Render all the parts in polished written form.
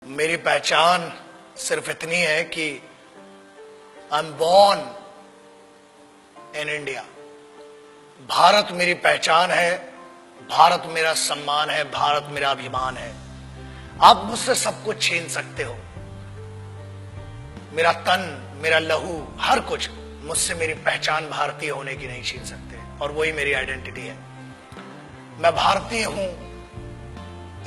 मेरी पहचान सिर्फ इतनी है कि I am born in India. Bharat मेरी पहचान है, भारत मेरा सम्मान है, भारत मेरा अभिमान है। आप मुझसे सब कुछ छीन सकते हो, मेरा तन, मेरा लहू, हर कुछ, मुझसे मेरी पहचान भारतीय होने की नहीं छीन सकते, और वही मेरी आइडेंटिटी है। मैं भारतीय हूं,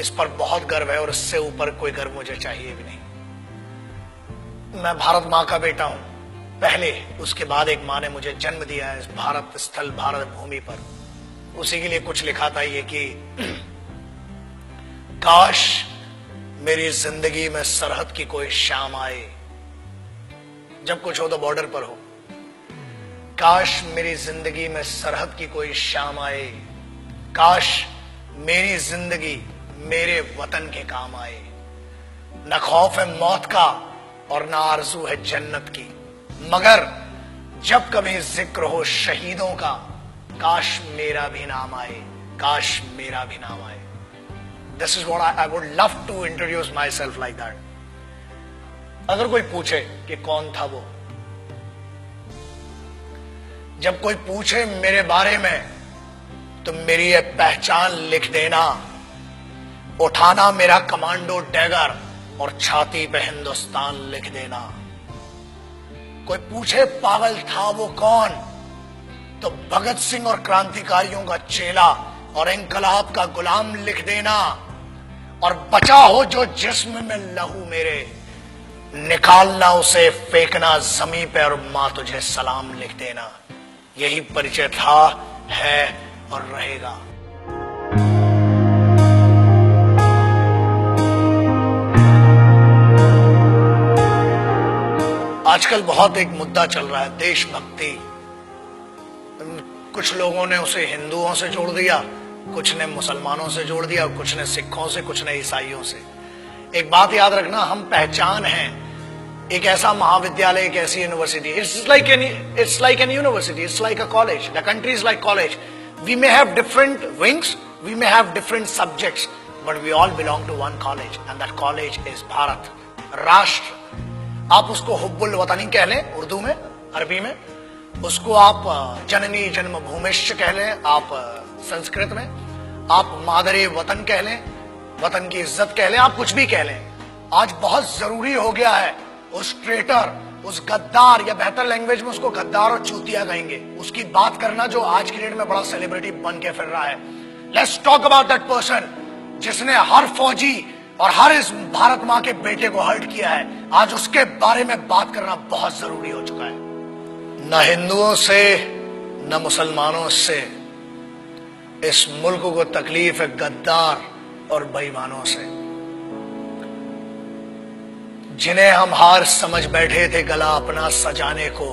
इस पर बहुत गर्व है, और इससे ऊपर कोई गर्व मुझे चाहिए भी नहीं। मैं भारत मां का बेटा हूं पहले, उसके बाद एक मां ने मुझे जन्म दिया है इस भारत स्थल, भारत भूमि पर। उसी के लिए कुछ लिखा था ये कि काश मेरी जिंदगी में सरहद की कोई शाम आए, जब कुछ हो तो बॉर्डर पर हो। काश मेरी जिंदगी में सरहद की कोई शाम आए, काश मेरी जिंदगी मेरे वतन के काम आए। न खौफ है मौत का और न आरज़ू है जन्नत की, मगर जब कभी जिक्र हो शहीदों का, काश मेरा भी नाम आए, काश मेरा भी नाम आए। This is what I would love to introduce myself like that. अगर कोई पूछे कि कौन था वो, जब कोई पूछे मेरे बारे में, तो मेरी ये पहचान लिख देना, उठाना मेरा कमांडो डैगर और छाती पे हिंदुस्तान लिख देना। कोई पूछे पागल था वो कौन, तो भगत सिंह और क्रांतिकारियों का चेला और इंकलाब का गुलाम लिख देना। और बचा हो जो जिस्म में लहू मेरे, निकालना उसे, फेंकना जमीन पे, और मां तुझे सलाम लिख देना। यही परिचय था, है और रहेगा। आजकल बहुत एक मुद्दा चल रहा है, देशभक्ति। कुछ लोगों ने उसे हिंदुओं से जोड़ दिया, कुछ ने मुसलमानों से जोड़ दिया, कुछ ने सिखों से, कुछ ने ईसाइयों से। एक बात याद रखना, हम पहचान हैं एक ऐसा महाविद्यालय, एक ऐसी university. It's like an university, it's like a college, the country is like college. We may have different wings, we may have different subjects, but we all belong to one college, and that college is Bharat, राष्ट्र। आप उसको हुब्बुल वतनी कह लें उर्दू में, अरबी में, उसको आप जननी जन्मभूमिश्च कह लें आप संस्कृत में, आप मादरे वतन कह लें, वतन की इज्जत कह लें, आप कुछ भी कह लें। आज बहुत जरूरी हो गया है उस ट्रेटर, उस गद्दार, या बेहतर लैंग्वेज में उसको गद्दार और चूतिया कहेंगे, उसकी बात करना जो आज की डेट में बड़ा सेलिब्रिटी बन के फिर रहा है। Let's talk about that person जिसने हर फौजी और हर इस भारत मां के बेटे को हर्ट किया है। आज उसके बारे में बात करना बहुत जरूरी हो चुका है। न हिंदुओं से न मुसलमानों से इस मुल्क को तकलीफ है गद्दार और बेईमानों से, जिन्हें हम हार समझ बैठे थे गला अपना सजाने को,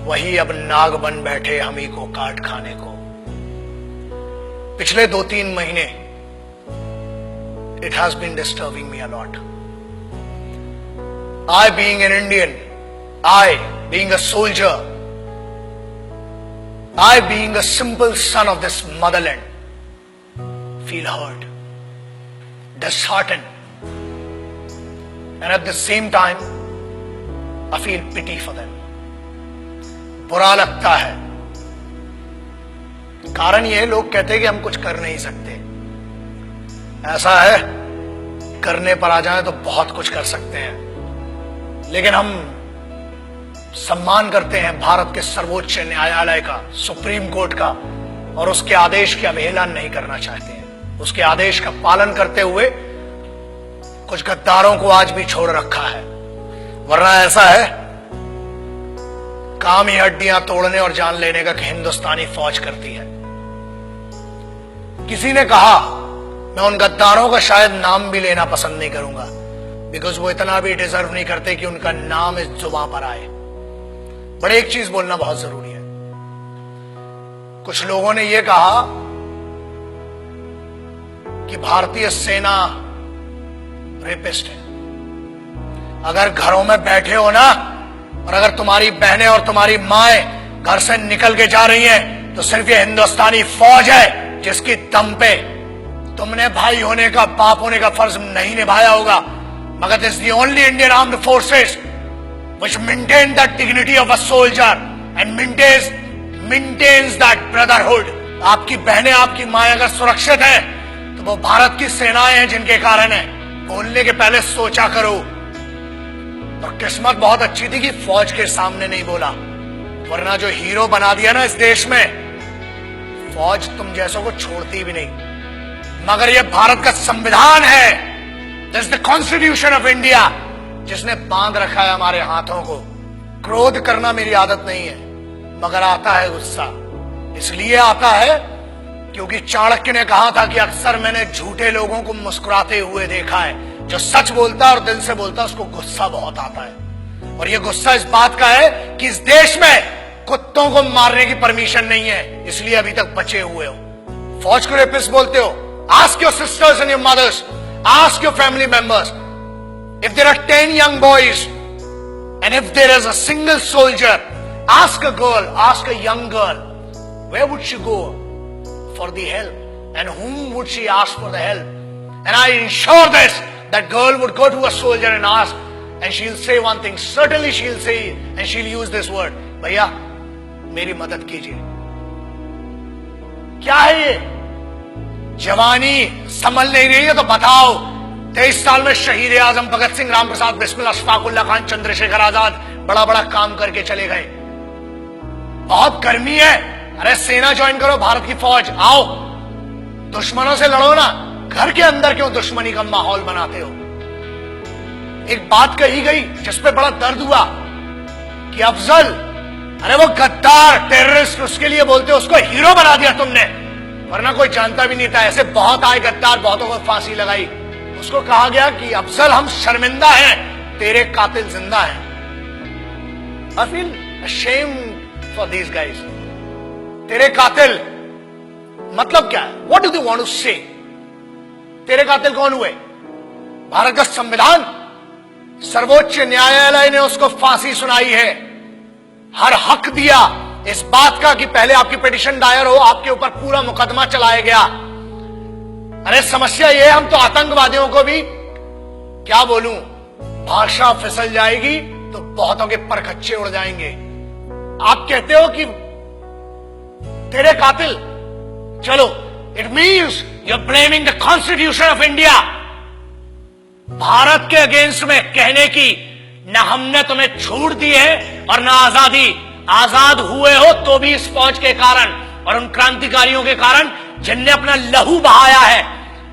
वही अब नाग बन बैठे हम ही को काट खाने को। पिछले 2-3 महीने it has been disturbing me a lot. I being an Indian, I being a soldier, I being a simple son of this motherland, feel hurt, disheartened, and at the same time I feel pity for them. बुरा लगता है। कारण ये, लोग कहते हैं कि हम कुछ कर नहीं सकते। ऐसा है, करने पर आ जाए तो बहुत कुछ कर सकते हैं, लेकिन हम सम्मान करते हैं भारत के सर्वोच्च न्यायालय का, सुप्रीम कोर्ट का, और उसके आदेश की अवहेलना नहीं करना चाहते हैं। उसके आदेश का पालन करते हुए कुछ गद्दारों को आज भी छोड़ रखा है, वरना ऐसा है काम ही हड्डियां तोड़ने और जान लेने का हिंदुस्तानी फौज करती है। किसी ने कहा, मैं उन गद्दारों का शायद नाम भी लेना पसंद नहीं करूंगा, बिकॉज वो इतना भी डिजर्व नहीं करते कि उनका नाम इस जुबान पर आए। बट एक चीज बोलना बहुत जरूरी है। कुछ लोगों ने यह कहा कि भारतीय सेना रेपिस्ट है। अगर घरों में बैठे हो ना, और अगर तुम्हारी बहनें और तुम्हारी माएं घर से निकल के जा रही हैं, तो सिर्फ ये हिंदुस्तानी फौज है जिसकी दम पे तुमने भाई होने का, बाप होने का फर्ज नहीं निभाया होगा, मगर this the only Indian armed forces which maintain the dignity of a soldier and maintains that brotherhood. आपकी बहनें, आपकी माएं अगर सुरक्षित है तो वो भारत की सेनाएं हैं जिनके कारण है। बोलने के पहले सोचा करो। और किस्मत बहुत अच्छी थी कि फौज के सामने नहीं बोला, वरना जो हीरो बना दिया ना इस देश में, फौज तुम जैसों को छोड़ती भी नहीं। मगर यह भारत का संविधान है, this is the constitution of India, जिसने बांध रखा है हमारे हाथों को। क्रोध करना मेरी आदत नहीं है, मगर आता है गुस्सा। इसलिए आता है क्योंकि चाणक्य ने कहा था कि अक्सर मैंने झूठे लोगों को मुस्कुराते हुए देखा है। जो सच बोलता है और दिल से बोलता है उसको गुस्सा बहुत आता है। और ये गुस्सा इस बात का है कि इस देश में कुत्तों को मारने की परमिशन नहीं है, इसलिए अभी तक बचे हुए हो। फौज को रेपिस्ट बोलते हो? Ask your sisters and your mothers, ask your family members, if there are 10 young boys and if there is a single soldier, ask a girl, ask a young girl, where would she go for the help and whom would she ask for the help? And I ensure this, that girl would go to a soldier and ask, and she'll say one thing, certainly she'll say, and she'll use this word, भैया मेरी मदद कीजिए। क्या है ये? जवानी संभल नहीं रही है तो बताओ। 23 साल में शहीद आजम भगत सिंह, राम प्रसाद बिस्मिल, अशफाकुल्ला खान, चंद्रशेखर आजाद बड़ा बड़ा काम करके चले गए। बहुत गर्मी है, अरे सेना ज्वाइन करो, भारत की फौज, आओ दुश्मनों से लड़ो ना। घर के अंदर क्यों दुश्मनी का माहौल बनाते हो? एक बात कही गई जिसपे बड़ा दर्द हुआ कि अफजल, अरे वो गद्दार टेररिस्ट, उसके लिए बोलते हो, उसको हीरो बना दिया तुमने, वरना कोई जानता भी नहीं था। ऐसे बहुत आए गद्दार, बहुतों को फांसी लगाई। उसको कहा गया कि अफजल हम शर्मिंदा हैं, तेरे कातिल जिंदा हैं। I feel ashamed for these guys. तेरे कातिल मतलब क्या है? What do they want to say? तेरे कातिल कौन हुए? भारत का संविधान, सर्वोच्च न्यायालय ने उसको फांसी सुनाई है। हर हक दिया इस बात का कि पहले आपकी पिटीशन दायर हो, आपके ऊपर पूरा मुकदमा चलाया गया। अरे समस्या ये, हम तो आतंकवादियों को भी क्या बोलूं, भाषा फिसल जाएगी तो बहुतों के परखच्चे उड़ जाएंगे। आप कहते हो कि तेरे कातिल, चलो, it means you are blaming the constitution of India. Bharat के अगेंस्ट में कहने की ना हमने तुम्हें छूट दी है और ना आजादी। आजाद हुए हो तो भी इस फौज के कारण और उन क्रांतिकारियों के कारण जिनने अपना लहू बहाया है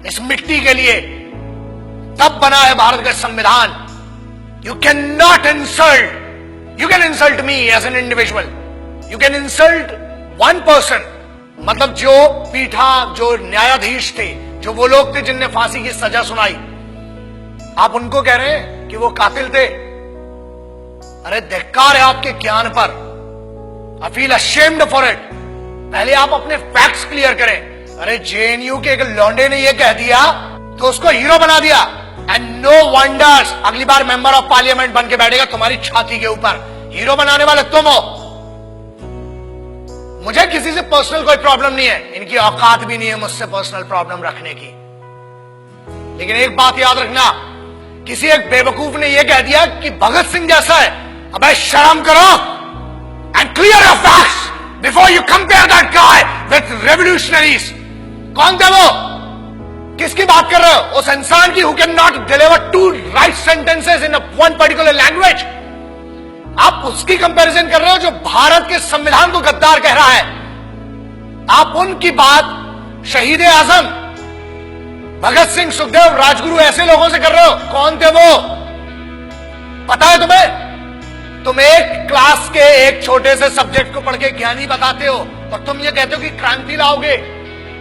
इस मिट्टी के लिए। तब बना है भारत का संविधान। You can not insult, you can insult me as an individual, you can insult one person, मतलब जो पीठा, जो न्यायाधीश थे, जो वो लोग थे जिनने फांसी की सजा सुनाई, आप उनको कह रहे हैं कि वो कातिल थे। अरे धिक्कार है आपके ज्ञान पर। I feel ashamed for it. पहले आप अपने फैक्ट्स क्लियर करें। अरे जेएनयू के एक लौंडे ने ये कह दिया तो उसको हीरो बना दिया, एंड नो वंडर्स अगली बार मेंबर ऑफ पार्लियामेंट बन के बैठेगा तुम्हारी छाती के ऊपर। हीरो बनाने वाले तुम हो। मुझे किसी से पर्सनल कोई प्रॉब्लम नहीं है, इनकी औकात भी नहीं है मुझसे पर्सनल प्रॉब्लम रखने की। लेकिन एक बात याद रखना, किसी एक बेवकूफ ने यह कह दिया कि भगत सिंह जैसा है। अबे शर्म करो and clear your facts before you compare that guy with revolutionaries. कौन थे वो? किसकी बात कर रहे हो? उस इंसान की who can not deliver 2 right sentences in one particular language. आप उसकी कंपैरिजन कर रहे हो जो भारत के संविधान को गद्दार कह रहा है। आप उनकी बात शहीद आजम, भगत सिंह, सुखदेव, राजगुरु ऐसे लोगों से कर रहे हो। कौन थे वो? पता है तुम्हें? तुम एक क्लास के एक छोटे से सब्जेक्ट को पढ़ के ज्ञानी बताते हो और तुम ये कहते हो कि क्रांति लाओगे।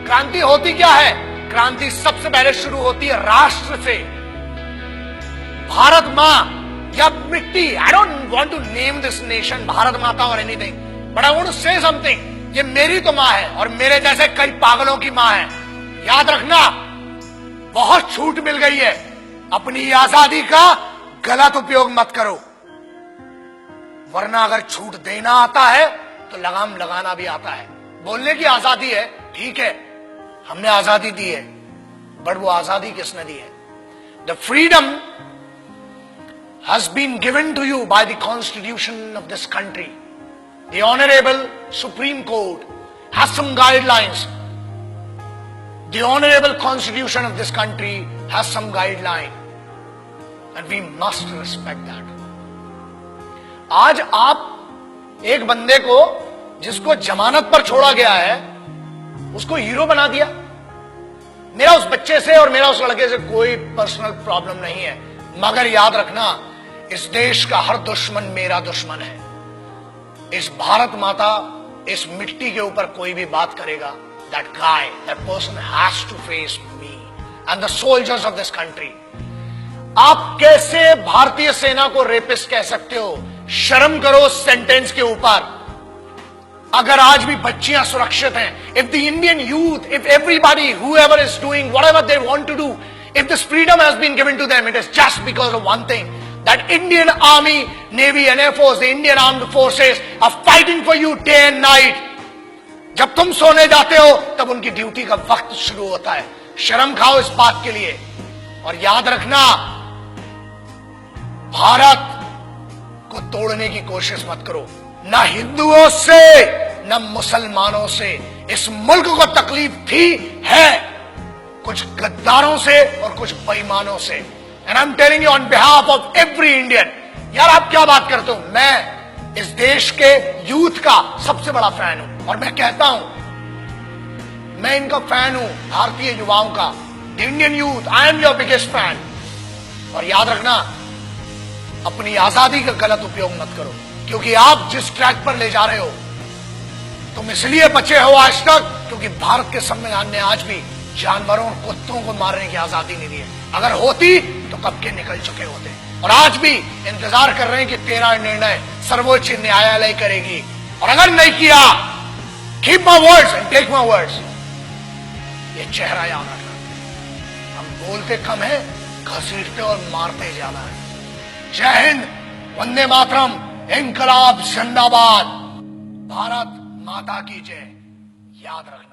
क्रांति होती क्या है? क्रांति सबसे पहले शुरू होती है राष्ट्र से। भारत मां या मिट्टी, I don't want to name this nation Bharat Mata और anything, but I want to say something. ये मेरी तो मां है और मेरे जैसे कई पागलों की मां है। याद रखना, बहुत छूट मिल गई है। अपनी आजादी का गलत उपयोग मत करो, वरना अगर छूट देना आता है तो लगाम लगाना भी आता है। बोलने की आजादी है, ठीक है, हमने आजादी दी है, बट वो आजादी किसने दी है? The freedom has been given to you by the constitution of this country. The honourable Supreme Court has some guidelines. The honourable constitution of this country has some guideline and we must respect that. आज आप एक बंदे को जिसको जमानत पर छोड़ा गया है उसको हीरो बना दिया. मेरा उस बच्चे से और मेरा उस लड़के से कोई पर्सनल प्रॉब्लम नहीं है, मगर याद रखना इस देश का हर दुश्मन मेरा दुश्मन है. इस भारत माता, इस मिट्टी के ऊपर कोई भी बात करेगा, that guy, that person has to face me and the soldiers of this country. आप कैसे भारतीय सेना को रेपिस्ट कह सकते हो? शर्म करो सेंटेंस के ऊपर. अगर आज भी बच्चियां सुरक्षित हैं, if the Indian youth, if everybody whoever is doing whatever they want to do, if this freedom has been given to them, it is just because of one thing, that Indian army, navy and air force, the Indian armed forces are fighting for you day and night. जब तुम सोने जाते हो तब उनकी duty का वक्त शुरू होता है. शर्म खाओ इस बात के लिए. और याद रखना, भारत को तोड़ने की कोशिश मत करो. ना हिंदुओं से न मुसलमानों से इस मुल्क को तकलीफ थी, है कुछ गद्दारों से और कुछ बेईमानों से. And I am telling you on behalf of every Indian. यार आप क्या बात करते हो? मैं इस देश के यूथ का सबसे बड़ा फैन हूं और मैं कहता हूं, मैं इनका फैन हूं, भारतीय युवाओं का. The Indian youth, I am your biggest fan. और याद रखना, अपनी आजादी का गलत उपयोग मत करो, क्योंकि आप जिस ट्रैक पर ले जा रहे हो, तुम इसलिए बचे हो आज तक क्योंकि भारत के संविधान ने आज भी जानवरों और कुत्तों को मारने की आजादी नहीं दी है. अगर होती तो कब के निकल चुके होते. और आज भी इंतजार कर रहे हैं कि तेरा निर्णय सर्वोच्च न्यायालय करेगी. और अगर नहीं किया, keep my words and take my words. ये चेहरा याद रखना. हम बोलते कम है, घसीटते और मारते ज्यादा है. जय हिंद, वंदे मातरम, इंकलाब जिंदाबाद, भारत माता की जय. याद रखना.